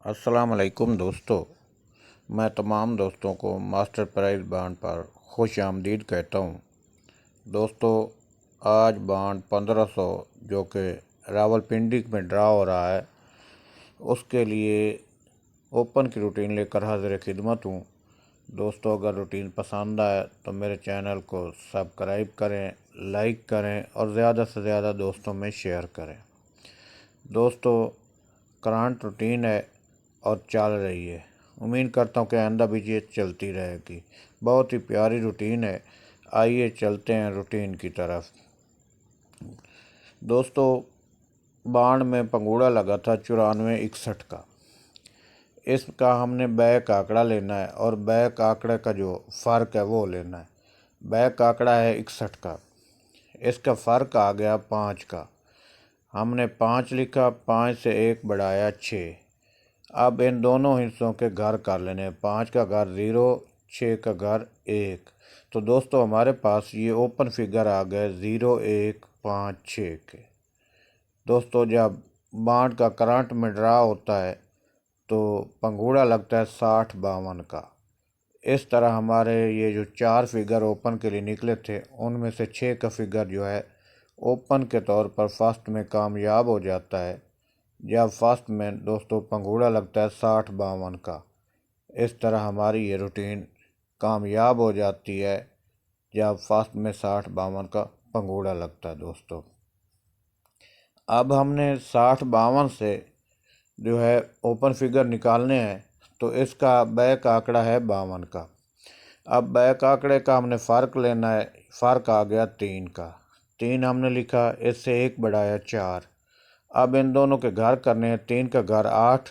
अस्सलाम वालेकुम दोस्तों। मैं तमाम दोस्तों को मास्टर प्राइज़ बांड पर खुश आमदीद कहता हूँ। दोस्तों, आज बांड 1500 जो कि रावलपिंडी में ड्रा हो रहा है, उसके लिए ओपन की रूटीन लेकर हाजिर खिदमत हूँ। दोस्तों, अगर रूटीन पसंद आए तो मेरे चैनल को सब्सक्राइब करें, लाइक करें और ज़्यादा से ज़्यादा दोस्तों में शेयर करें। दोस्तों, करंट रूटीन है और चल रही है। उम्मीद करता हूँ कि आइंदा भी ये चलती रहेगी। बहुत ही प्यारी रूटीन है। आइए चलते हैं रूटीन की तरफ। दोस्तों, बाण में पंगूड़ा लगा था 9461 का। इसका हमने बैक आंकड़ा लेना है और बैक आंकड़े का जो फ़र्क है वो लेना है। बैक आंकड़ा है 61 का, इसका फ़र्क आ गया 5 का। हमने 5 लिखा, 5 से 1 बढ़ाया 6। अब इन दोनों हिस्सों के घर कर लेने हैं। 5 का घर 0, 6 का घर 1। तो दोस्तों, हमारे पास ये ओपन फिगर आ गए 0, 1, 5, 6 के। दोस्तों, जब बांड का करंट में ड्रा होता है तो पंगूड़ा लगता है 60, 52 का। इस तरह हमारे ये जो 4 फिगर ओपन के लिए निकले थे, उनमें से 6 का फिगर जो है ओपन के तौर पर फर्स्ट में कामयाब हो जाता है। जब फर्स्ट में दोस्तों पंगूड़ा लगता है 60, 52 का। इस तरह हमारी ये रूटीन कामयाब हो जाती है जब फर्स्ट में 60, 52 का पंगूड़ा लगता है। दोस्तों, अब हमने 60, 52 से जो है ओपन फिगर निकालने हैं, तो इसका बैक आंकड़ा है 52 का। अब बैक आंकड़े का हमने फ़र्क लेना है। फ़र्क आ गया 3 का। 3 हमने लिखा, इससे 1 बढ़ाया 4। अब इन दोनों के घर करने हैं। 3 का घर 8,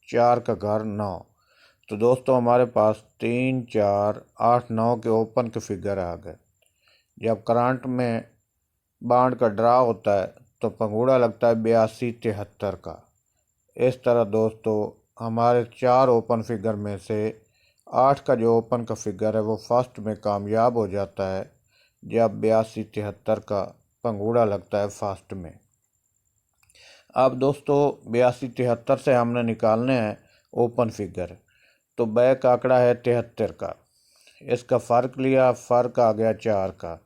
4 का घर 9। तो दोस्तों, हमारे पास 3, 4, 8, 9 के ओपन के फिगर आ गए। जब करंट में बांड का ड्रा होता है तो पंगूड़ा लगता है 82, 73 का। इस तरह दोस्तों, हमारे 4 ओपन फिगर में से 8 का जो ओपन का फिगर है वो फर्स्ट में कामयाब हो जाता है जब 82, 73 का पंगूड़ा लगता है फर्स्ट में। अब दोस्तों, 82, 73 से हमने निकालने हैं ओपन फिगर। तो बैक आंकड़ा है 73 का। इसका फ़र्क लिया, फ़र्क आ गया 4 का।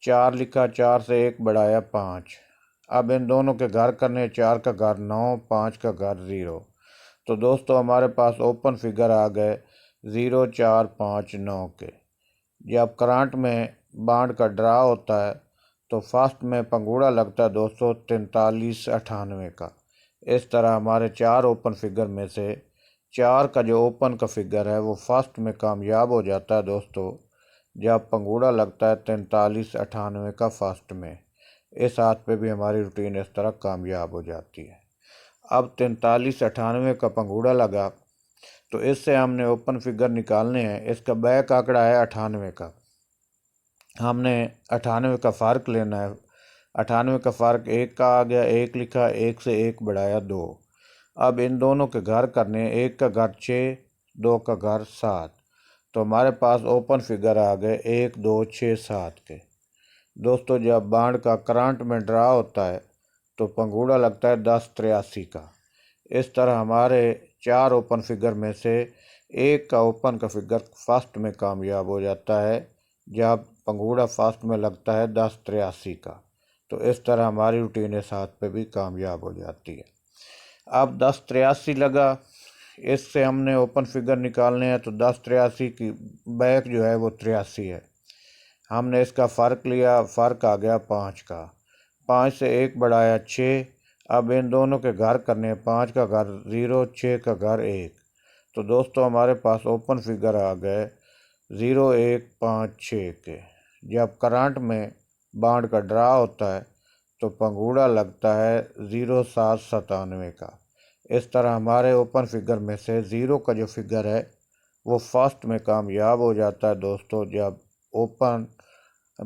4 लिखा, 4 से 1 बढ़ाया 5। अब इन दोनों के घर करने, 4 का घर 9, 5 का घर 0। तो दोस्तों, हमारे पास ओपन फिगर आ गए 0, 4, 5, 9 के। जब करंट में बांड का ड्रा होता है तो फर्स्ट में पंगूड़ा लगता है दोस्तों 43, 98 का। इस तरह हमारे 4 ओपन फिगर में से 4 का जो ओपन का फिगर है वो फर्स्ट में कामयाब हो जाता है दोस्तों जब पंगूड़ा लगता है 43, 98 का फर्स्ट में। इस हाथ पे भी हमारी रूटीन इस तरह कामयाब हो जाती है। अब 43, 98 का पंगूड़ा लगा तो इससे हमने ओपन फिगर निकालने हैं। इसका बैक आंकड़ा है 98 का। हमने 98 का फ़र्क लेना है। 98 का फ़र्क 1 का आ गया, 1 लिखा, 1 से 1 बढ़ाया 2। अब इन दोनों के घर करने, 1 का घर 6, 2 का घर 7। तो हमारे पास ओपन फिगर आ गए 1, 2, 6, 7 के। दोस्तों, जब बांड का करंट में ड्रा होता है तो पंगूड़ा लगता है 10, 83 का। इस तरह हमारे 4 ओपन फिगर में से 1 का ओपन का फिगर फर्स्ट में कामयाब हो जाता है जब पंगूड़ा फर्स्ट में लगता है 10, 83 का। तो इस तरह हमारी रूटीन इस हाथ पे भी कामयाब हो जाती है। अब 10, 83 लगा, इससे हमने ओपन फिगर निकालने हैं। तो 10, 83 की बैक जो है वो 83 है। हमने इसका फ़र्क लिया, फ़र्क आ गया 5 का। 5 से 1 बढ़ाया 6। अब इन दोनों के घर करने, 5 का घर 0, 6 का घर 1। तो दोस्तों, हमारे पास ओपन फिगर आ गए 0, 1, 5, 6 के। जब करंट में बांड का ड्रा होता है तो पंगूड़ा लगता है 0, 7, 97 का। इस तरह हमारे ओपन फिगर में से 0 का जो फिगर है वो फर्स्ट में कामयाब हो जाता है दोस्तों जब ओपन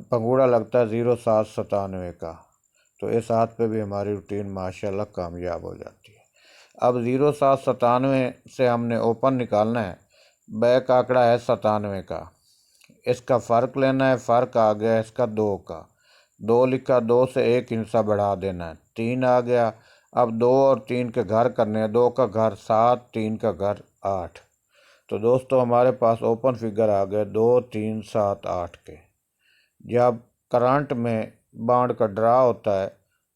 पंगूड़ा लगता है 0, 7, 97 का। तो इस हाथ पे भी हमारी रूटीन माशाल्लाह कामयाब हो जाती है। अब 0, 7, 97 से हमने ओपन निकालना है। बैक आंकड़ा है 97 का। इसका फ़र्क लेना है। फ़र्क आ गया इसका 2 का। 2 लिखा, 2 से 1 हिस्सा बढ़ा देना है, 3 आ गया। अब 2 और 3 के घर करने हैं। 2 का घर 7, 3 का घर 8। तो दोस्तों हमारे पास ओपन फिगर आ गए 2, 3, 7, 8 के। जब करंट में बाण का ड्रा होता है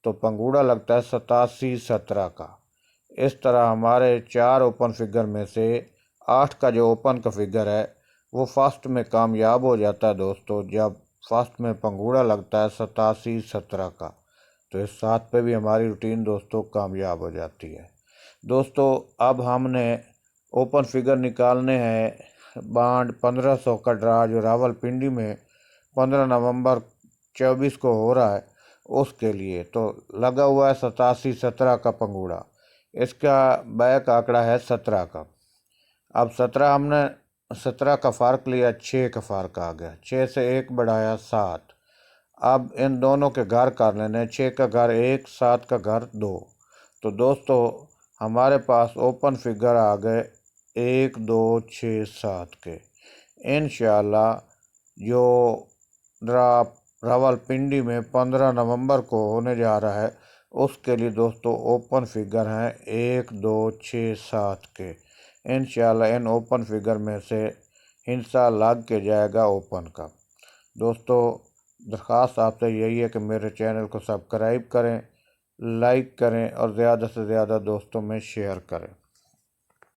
तो पंगूड़ा लगता है 87, 17 का। इस तरह हमारे 4 ओपन फिगर में से 8 का जो ओपन का फिगर है वो फर्स्ट में कामयाब हो जाता है दोस्तों, जब फर्स्ट में पंगूड़ा लगता है 87, 17 का। तो इस 7 पे भी हमारी रूटीन दोस्तों कामयाब हो जाती है। दोस्तों अब हमने ओपन फिगर निकालने हैं बांड 1500 का ड्रा जो रावलपिंडी में 15 नवंबर 24 को हो रहा है उसके लिए। तो लगा हुआ है 87, 17 का पंगूड़ा। इसका बैक आंकड़ा है 17 का। अब 17 का फ़र्क लिया, 6 का फ़र्क आ गया, 6 से 1 बढ़ाया 7। अब इन दोनों के घर कर लेने, 6 का घर 1, 7 का घर 2। तो दोस्तों हमारे पास ओपन फिगर आ गए 1, 2, 6, 7 के। इंशाल्लाह जो ड्रा रावलपिंडी में 15 नवंबर को होने जा रहा है उसके लिए दोस्तों ओपन फिगर हैं 1, 2, 6, 7 के। इंशाल्लाह इन ओपन फिगर में से हिस्सा लग के जाएगा ओपन का। दोस्तों दरख्वास्त आपसे यही है कि मेरे चैनल को सब्सक्राइब करें, लाइक करें और ज़्यादा से ज़्यादा दोस्तों में शेयर करें।